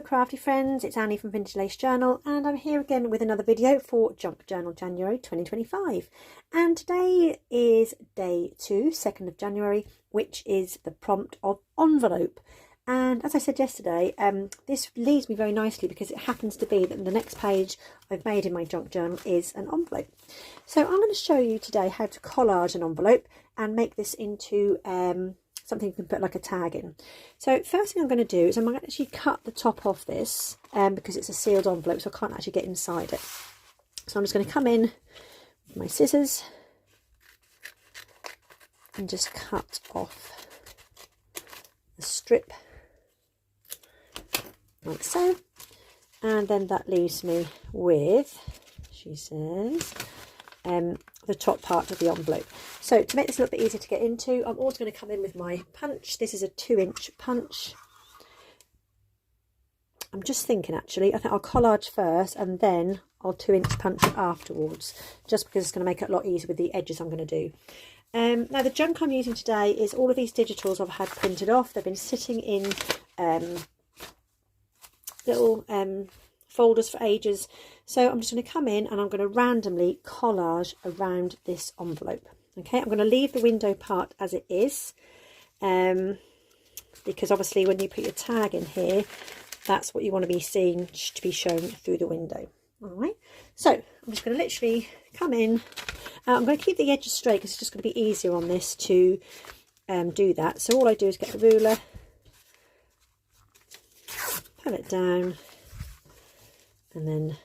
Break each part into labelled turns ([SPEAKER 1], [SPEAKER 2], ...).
[SPEAKER 1] crafty friends, it's Annie from Vintage Lace Journal, and I'm here again with another video for Junk Journal January 2025. And today is day 2, 2nd of January, which is the prompt of envelope. And as I said yesterday, this leads me very nicely because it happens to be that the next page I've made in my junk journal is an envelope. So I'm going to show you today how to collage an envelope and make this into something you can put like a tag in. So first thing I'm going to do is I'm going to actually cut the top off this because it's a sealed envelope, so I can't actually get inside it. So I'm just going to come in with my scissors and just cut off the strip like so, and then that leaves me with, she says, the top part of the envelope. So to make this a little bit easier to get into, I'm also going to come in with my punch. This is a 2-inch punch. I'm just thinking actually, I think I'll collage first and then I'll 2-inch punch it afterwards, just because it's going to make it a lot easier with the edges I'm going to do. Now the junk I'm using today is all of these digitals I've had printed off. They've been sitting in little folders for ages, so I'm just going to come in and I'm going to randomly collage around this envelope. Okay, I'm going to leave the window part as it is, because obviously when you put your tag in here, that's what you want to be seeing to be shown through the window. All right, so I'm just going to literally come in. I'm going to keep the edges straight because it's just going to be easier on this to do that. So all I do is get the ruler, pull it down, and then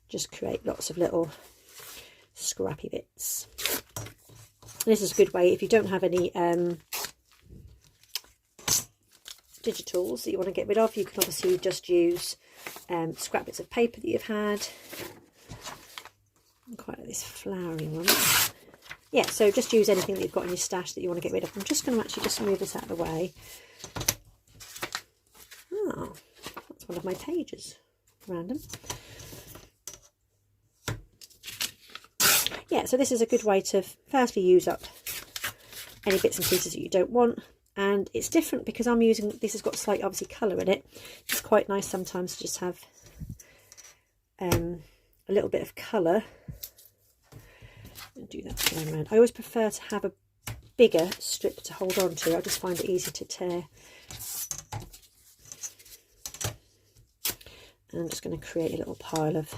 [SPEAKER 1] just create lots of little scrappy bits. This is a good way if you don't have any digitals that you want to get rid of. You can obviously just use scrap bits of paper that you've had. I quite like this flowery one. Yeah, so just use anything that you've got in your stash that you want to get rid of. I'm just going to actually just move this out of the way. Oh, that's one of my pages. Random. Yeah, so this is a good way to firstly use up any bits and pieces that you don't want. And it's different because I'm using, this has got slight obviously colour in it. It's quite nice sometimes to just have a little bit of colour. And do that going around. I always prefer to have a bigger strip to hold on to. I just find it easy to tear. And I'm just going to create a little pile of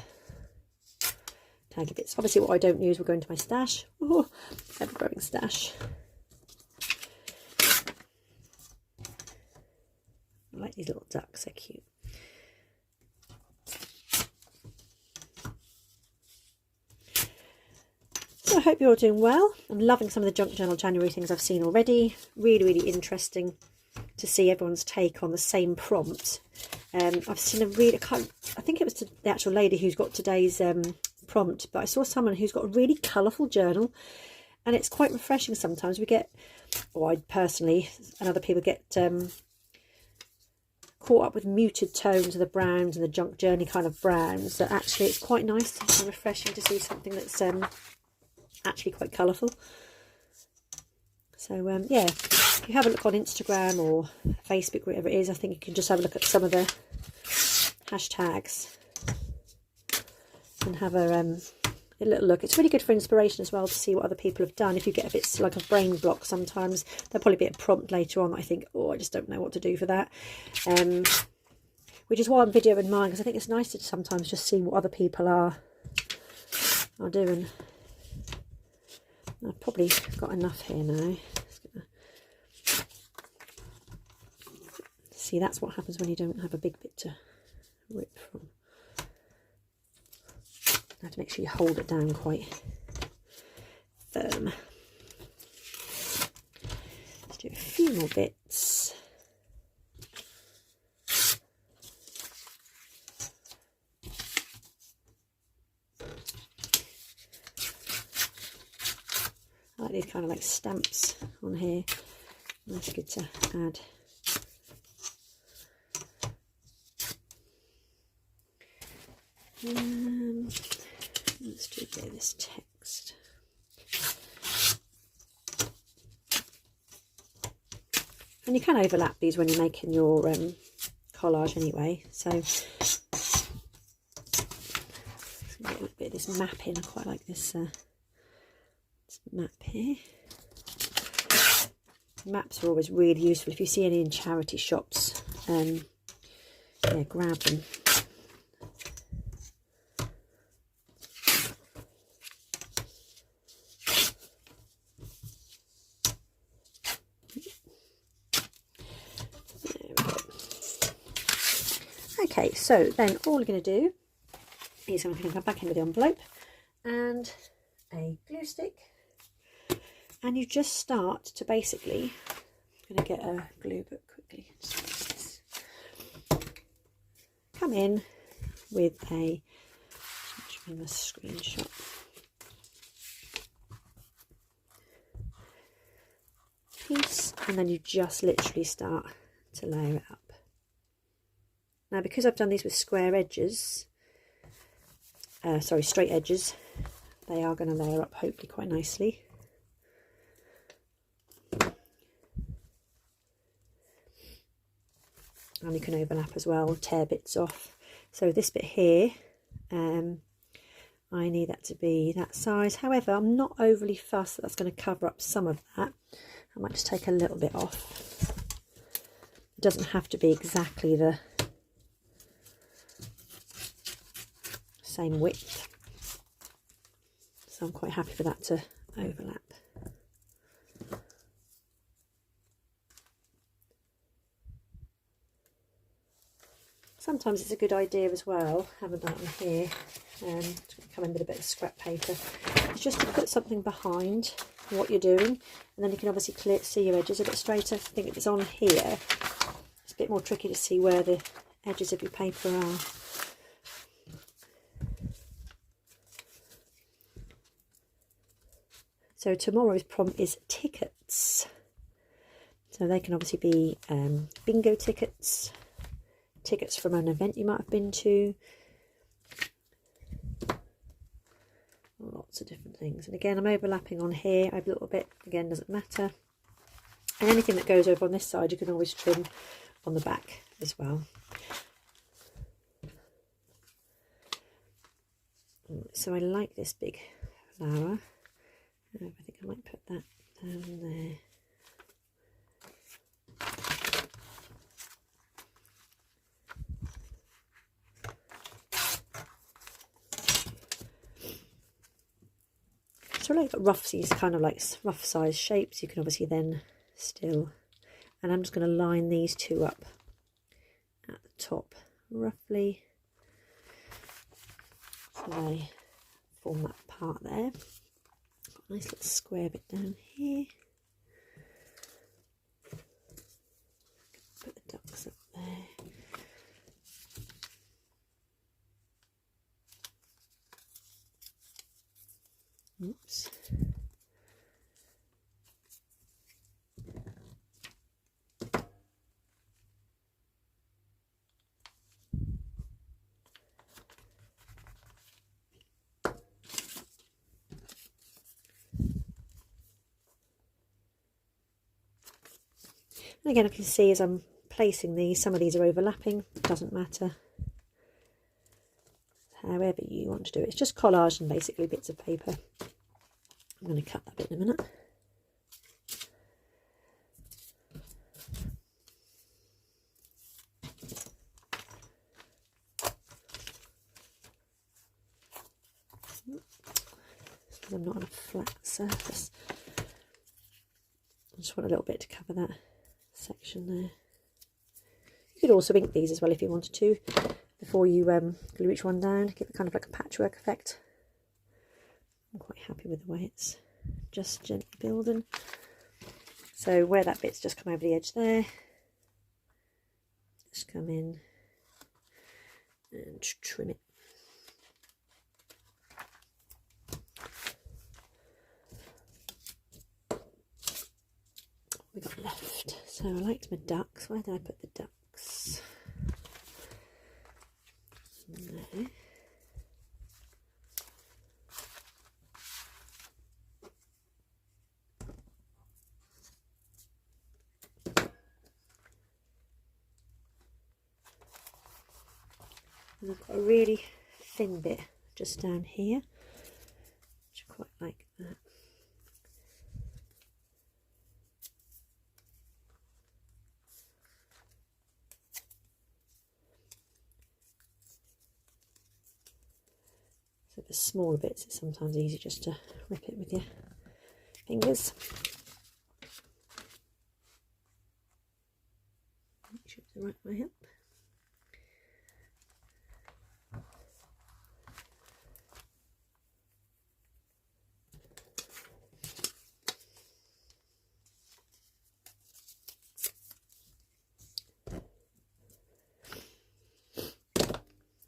[SPEAKER 1] taggy bits. Obviously what I don't use will go into my stash. Oh, ever growing stash. I like these little ducks, they're cute. So I hope you're all doing well. I'm loving some of the Junk Journal January things I've seen already. Really, really interesting to see everyone's take on the same prompt. I've seen a really, I think it was the actual lady who's got today's prompt, but I saw someone who's got a really colourful journal, and it's quite refreshing sometimes. We get, or I personally and other people get caught up with muted tones of the browns and the junk journey kind of browns, that actually it's quite nice and refreshing to see something that's actually quite colourful. So yeah, if you have a look on Instagram or Facebook, whatever it is, I think you can just have a look at some of the hashtags and have a little look. It's really good for inspiration as well to see what other people have done. If you get a bit like a brain block sometimes, there'll probably be a prompt later on that I think, oh, I just don't know what to do for that. Which is why I'm videoing mine, because I think it's nice to sometimes just see what other people are doing. I've probably got enough here now. See, that's what happens when you don't have a big bit to rip from. You have to make sure you hold it down quite firm. Let's do a few more bits. I like these kind of like stamps on here. That's good to add. Let's do a bit of this text. And you can overlap these when you're making your collage anyway. So get a little bit of this map in. I quite like this map here. Maps are always really useful if you see any in charity shops. Yeah, grab them. Okay, so then all we're going to do is I'm going to come back in with the envelope and a glue stick, and you just start to basically, I'm going to get a glue book quickly, come in with a screenshot. Piece, and then you just literally start to layer it up. Now, because I've done these with square edges, straight edges, they are going to layer up hopefully quite nicely. And you can overlap as well, tear bits off. So this bit here, I need that to be that size. However, I'm not overly fussed that that's going to cover up some of that. I might just take a little bit off. It doesn't have to be exactly the same width, so I'm quite happy for that to overlap. Sometimes it's a good idea as well, having that on here, to come in with a bit of scrap paper, it's just to put something behind what you're doing, and then you can obviously see your edges a bit straighter. I think if it's on here, it's a bit more tricky to see where the edges of your paper are. So tomorrow's prompt is tickets. So they can obviously be bingo tickets, tickets from an event you might have been to, lots of different things. And again, I'm overlapping on here a little bit, again, doesn't matter. And anything that goes over on this side, you can always trim on the back as well. So I like this big flower. I think I might put that down there. So like rough, these kind of like rough size shapes, you can obviously then still, and I'm just going to line these two up at the top roughly, so they form that part there. Nice little square bit down here. Put the ducks up there. Oops. And again, I can see as I'm placing these, some of these are overlapping, it doesn't matter. However you want to do it. It's just collage and basically bits of paper. I'm going to cut that bit in a minute. Because I'm not on a flat surface. I just want a little bit to cover that section there. You could also ink these as well if you wanted to, before you glue each one down, give it kind of like a patchwork effect. I'm quite happy with the way it's just gently building. So where that bit's just come over the edge there, just come in and trim it. We got left. So I liked my ducks. Where did I put the ducks? There. And I've got a really thin bit just down here, which I quite like that. So for smaller bits, it's sometimes easy just to rip it with your fingers. Make sure it's the right way up.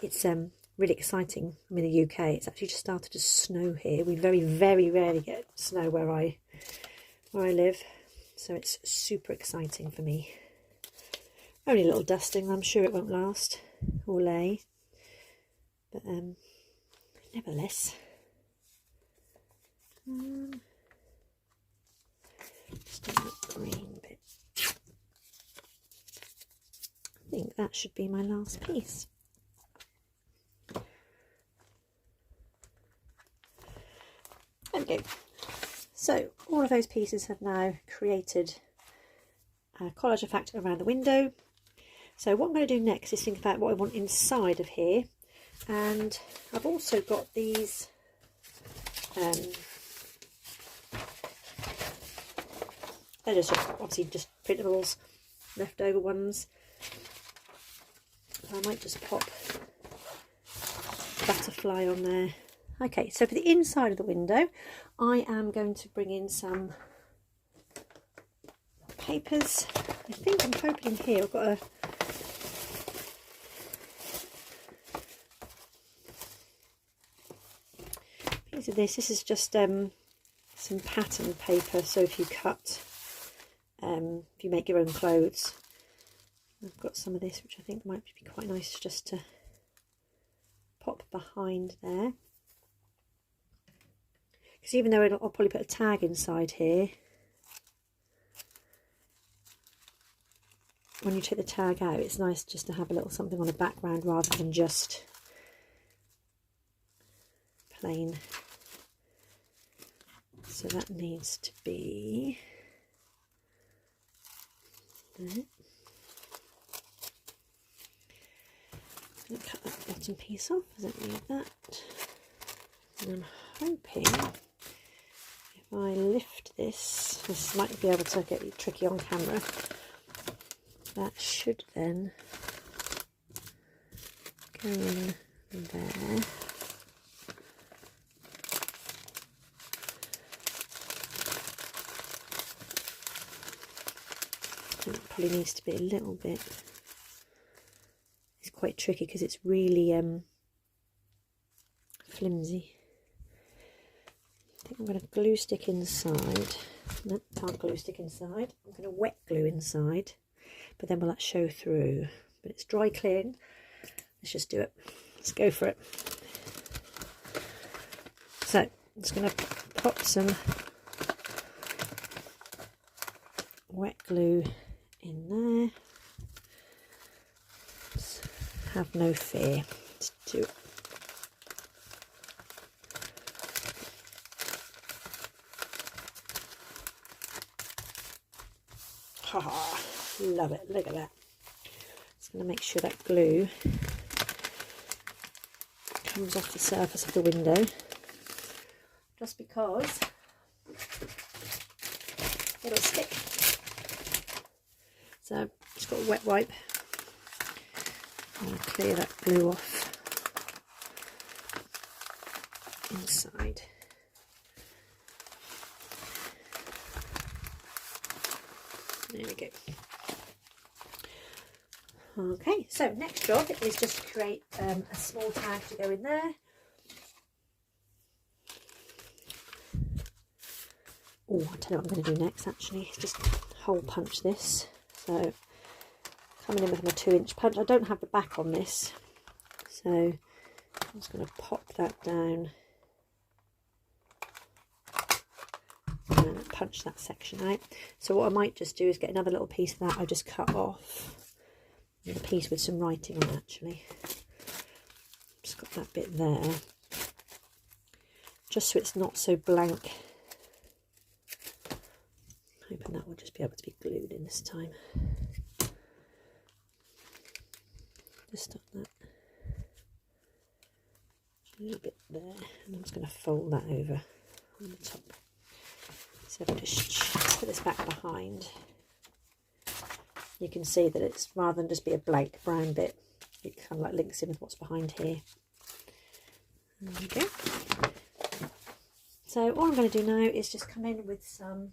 [SPEAKER 1] It's really exciting. I'm in the UK. It's actually just started to snow here. We very, very rarely get snow where I live, so it's super exciting for me. Only a little dusting. I'm sure it won't last or lay, but nevertheless. Just on that green bit. I think that should be my last piece. There we go. So all of those pieces have now created a collage effect around the window. So what I'm going to do next is think about what I want inside of here. And I've also got these they're just obviously just printables, leftover ones. So I might just pop a butterfly on there. Okay, so for the inside of the window, I am going to bring in some papers. I think I'm hoping in here I've got a piece of this. This is just some pattern paper, so if you cut, if you make your own clothes. I've got some of this, which I think might be quite nice just to pop behind there. Because even though I'll probably put a tag inside here, when you take the tag out, it's nice just to have a little something on the background rather than just plain. So that needs to be there. I'm going to cut that bottom piece off, I don't need that. And I'm hoping if I lift this might be able to get tricky on camera, that should then go in there. And it probably needs to be a little bit, it's quite tricky because it's really flimsy. I think I'm going to glue stick inside. Nope, can't glue stick inside. I'm going to wet glue inside, but then will that show through? But it's dry clean. Let's just do it. Let's go for it. So I'm just going to pop some wet glue in there. Just have no fear. Let's do it. Haha, love it. Look at that. Just going to make sure that glue comes off the surface of the window, just because it'll stick. So I've just got a wet wipe. I'm going to clear that glue off inside. There we go. Okay, so next job is just to create a small tag to go in there. Oh, I'll tell you what I'm going to do next actually. Just hole punch this. So coming in with my 2-inch punch. I don't have the back on this, so I'm just going to pop that down and punch that section out. So what I might just do is get another little piece of that I just cut off, and a piece with some writing on actually. put that bit there, just so it's not so blank. Hoping that will just be able to be glued in this time. Just on that. A little bit there, and I'm just going to fold that over on the top. So I'll just put this back behind. You can see that it's, rather than just be a blank brown bit, it kind of like links in with what's behind here. There we go. So all I'm going to do now is just come in with some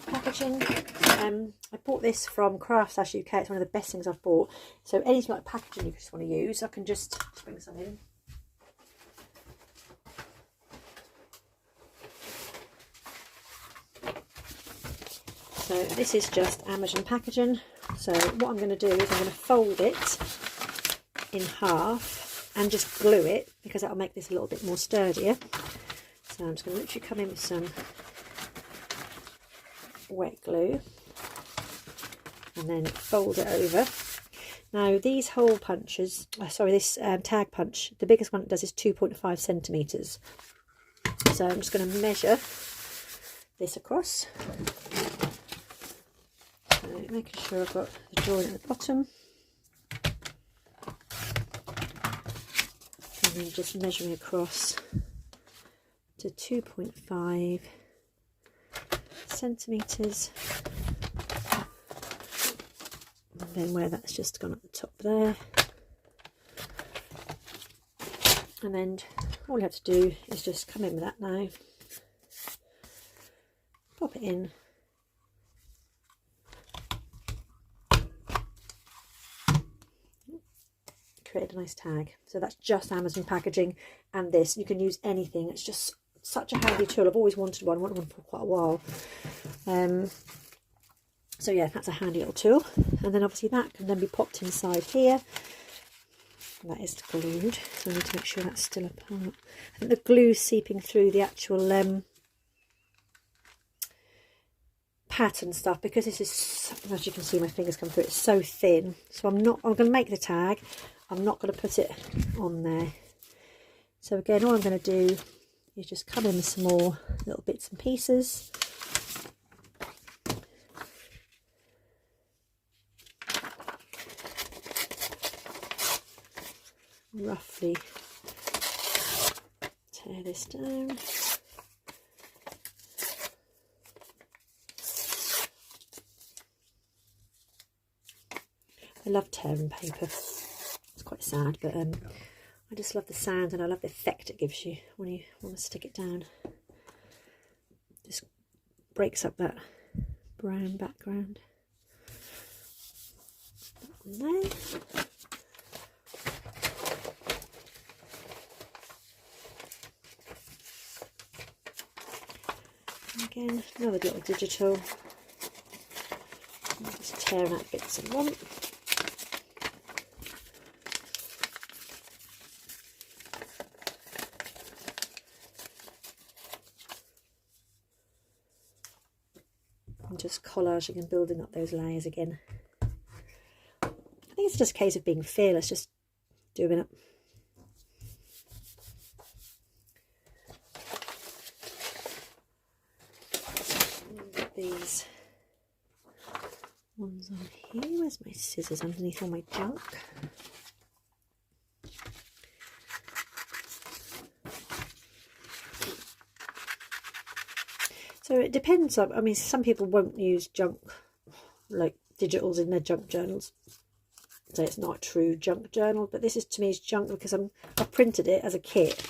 [SPEAKER 1] packaging. I bought this from Crafty UK. It's one of the best things I've bought. So anything like packaging you just want to use, I can just bring some in. So this is just Amazon packaging. So what I'm going to do is I'm going to fold it in half and just glue it, because that'll make this a little bit more sturdier. So I'm just going to literally come in with some wet glue and then fold it over. Now these hole punches, this tag punch, the biggest one it does is 2.5 centimetres. So I'm just going to measure this across. So making sure I've got the joint at the bottom. And then just measuring across to 2.5 centimetres. And then where that's just gone at the top there. And then all you have to do is just come in with that now. Pop it in. Create a nice tag. So that's just Amazon packaging, and this you can use anything. It's just such a handy tool. I've always wanted one. I wanted one for quite a while. So yeah, that's a handy little tool. And then obviously that can then be popped inside here. That is glued, so I need to make sure that's still apart. I think the glue's seeping through the actual pattern stuff, because this is, as you can see my fingers come through, it's so thin. So I'm going to make the tag. I'm not going to put it on there. So again, all I'm going to do is just come in with some more little bits and pieces. Roughly tear this down. I love tearing paper. It's quite sad, but I just love the sound, and I love the effect it gives you when you want to stick it down. Just breaks up that brown background. That one there. Again, another little digital. I'm just tearing out bits and want. And just collaging and building up those layers again. I think it's just a case of being fearless, just doing it. These ones on here. Where's my scissors? Underneath all my junk. So it depends on, I mean, some people won't use junk, like digitals in their junk journals. So it's not a true junk journal, but this is, to me, is junk because I've printed it as a kit.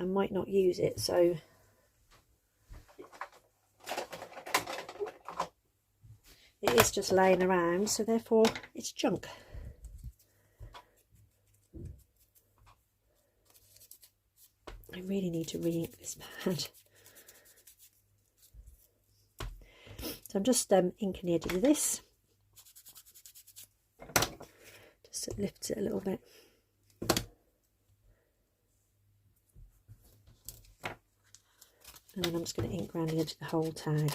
[SPEAKER 1] I might not use it, so it is just laying around, so therefore it's junk. I really need to re-ink this pad. So I'm just inking the edges of this. Just to lift it a little bit. And then I'm just going to ink around the edge of the whole tag.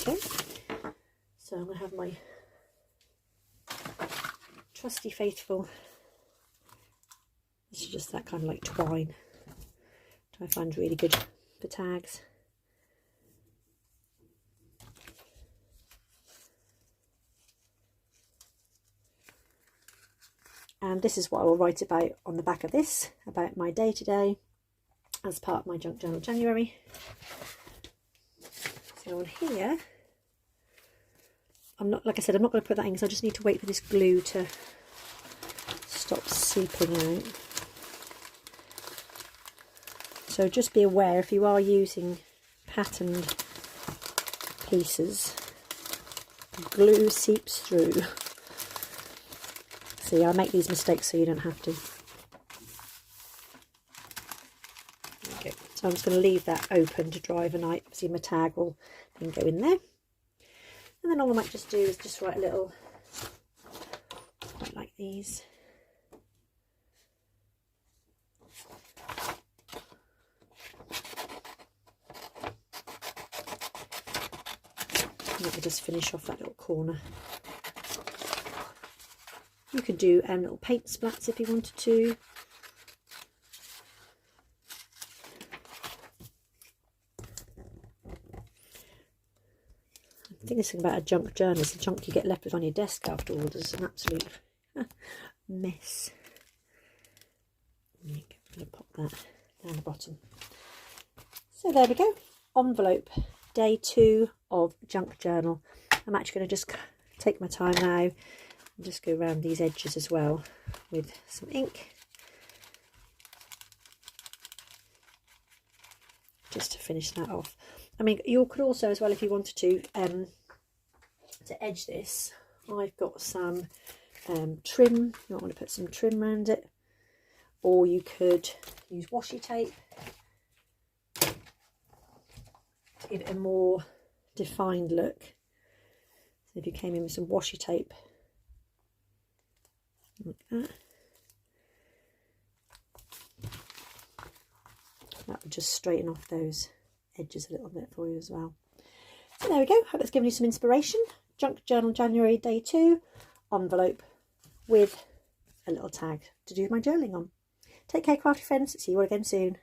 [SPEAKER 1] Okay, so I'm going to have my trusty faithful, this is just that kind of like twine, which I find really good for tags. And this is what I will write about on the back of this, about my day-to-day as part of my Junk Journal January. So on here, I'm not, like I said, I'm not going to put that in because I just need to wait for this glue to stop seeping out. So just be aware, if you are using patterned pieces, glue seeps through. See, I make these mistakes so you don't have to. Okay, so I'm just going to leave that open to dry overnight. Obviously my tag will then go in there. And then all I might just do is just write a little, like these. And let me just finish off that little corner. You could do little paint splats if you wanted to. I think this thing about a junk journal is the junk you get left with on your desk after orders. An absolute mess. I'm going to pop that down the bottom. So there we go. Envelope, day 2 of Junk Journal. I'm actually going to just take my time now and just go around these edges as well with some ink, just to finish that off. I mean, you could also, as well, if you wanted to edge this, I've got some trim. You might want to put some trim around it, or you could use washi tape to give it a more defined look. So if you came in with some washi tape like that, that would just straighten off those edges a little bit for you as well. So there we go. Hope that's given you some inspiration. Junk Journal January, day 2, envelope with a little tag to do my journaling on. Take care, crafty friends. See you all again soon.